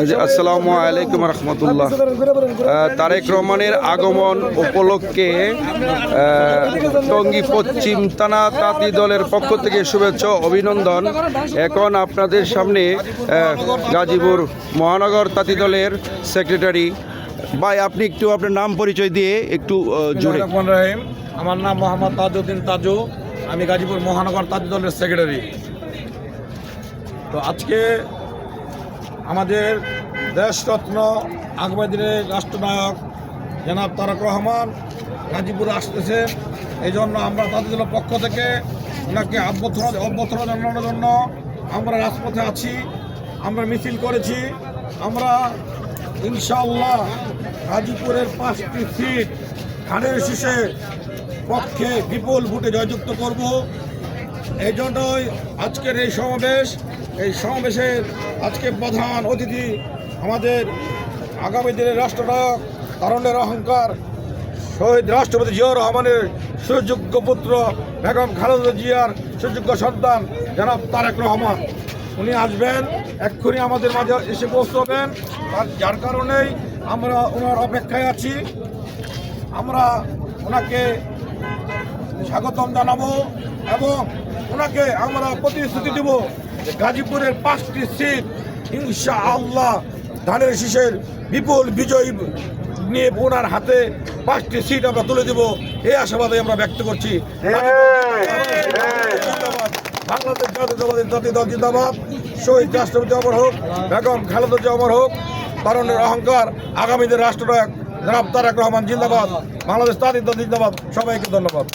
আসসালামু আলাইকুম রহমতুল্লাহ। তারেক রহমানের আগমন উপলক্ষে টঙ্গী পশ্চিম থানা তাঁতি দলের পক্ষ থেকে শুভেচ্ছা অভিনন্দন। এখন আপনাদের সামনে গাজীপুর মহানগর তাঁতি দলের সেক্রেটারি ভাই, আপনি একটু আপনার নাম পরিচয় দিয়ে একটু জুড়ে। আমার নাম মোহাম্মদ তাজউদ্দিন তাজু, আমি গাজীপুর মহানগর তাঁতি দলের সেক্রেটারি। তো আজকে আমাদের দেশরত্ন আগামী দিনের রাষ্ট্রনায়ক জনাব তারেক রহমান গাজীপুরে আসতেছে। এই জন্য আমরা তাঁতি দলের পক্ষ থেকে ওনাকে অভ্যর্থনা জানানোর জন্য আমরা রাজপথে আছি, আমরা মিছিল করেছি। আমরা ইনশাআল্লাহ গাজীপুরের 5টি সিট ধানের শীষের পক্ষে বিপুল ভোটে জয়যুক্ত করব। এই জন্যই আজকের এই সমাবেশের আজকে প্রধান অতিথি আমাদের আগামী দিনের রাষ্ট্রনায়ক, তারুণ্যের অহংকার শহীদ রাষ্ট্রপতি জিয়াউর রহমানের সুযোগ্য পুত্র বেগম খালেদা জিয়ার সুযোগ্য সন্তান জনাব তারেক রহমান। উনি আসবেন, এক্ষুনি আমাদের মাঝে এসে পৌঁছবেন। যার কারণেই আমরা ওনার অপেক্ষায় আছি। আমরা ওনাকে স্বাগতম জানাবো এবং ওনাকে আমরা প্রতিশ্রুতি দেব যে গাজীপুরের 5টি সিট ইনশাআল্লাহ ধানের শীষের বিপুল বিজয়ী নিয়ে ওনার হাতে 5টি সিট আমরা তুলে দেব, এই আশাবাদে আমরা ব্যক্ত করছি। বাংলাদেশ জাতীয় দল জিন্দাবাদ। শহীদ রাষ্ট্রপতি অমর হোক, বেগম খালেদা জিয়া অমর হোক, তারুণ্যের অহংকার আগামীদের রাষ্ট্রনায়ক জনাব তারেক রহমান জিন্দাবাদ। বাংলাদেশ তাঁতি দল জিন্দাবাদ। সবাইকে ধন্যবাদ।